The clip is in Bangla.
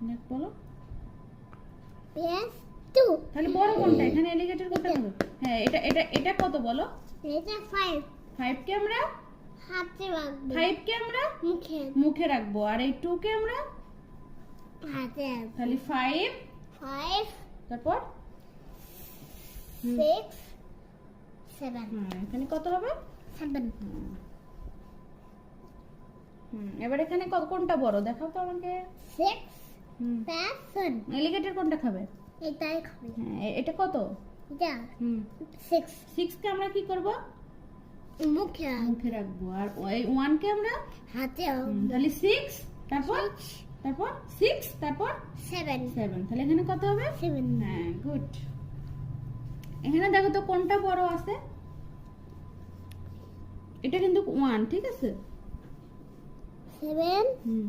নেক্সট বলো। Yes, 2. তাহলে বড় কোনটা? এখানে এলিগেটর কোনটা হবে? হ্যাঁ, এটা এটা এটা কত বলো? এটা 5. 5 কে আমরা হাতে রাখবো। 5 কে আমরা মুখে। মুখে রাখবো, আর এই 2 কে আমরা হাতে রাখবো। তাহলে 5 5, তারপর 6, 7. এখানে কত হবে? 7. এবার এখানে কোনটা বড় দেখাও তো আমাকে। 6, 7. এলিগেটর কোনটা খাবে? এটাই খাবে। হ্যাঁ, এটা কত? এটা 6. 6 কে আমরা কি করব? মুখে রাখবো। মুখে রাখবো, আর এই 1 কে আমরা হাতে রাখবো। তাহলে 6 তারপর 6 তারপর 7. 7, তাহলে এখানে কত হবে? 7. হ্যাঁ, গুড। এখানে দেখো তো কোনটা বড় আছে। এটা কিন্তু 1, ঠিক আছে? 7, হুম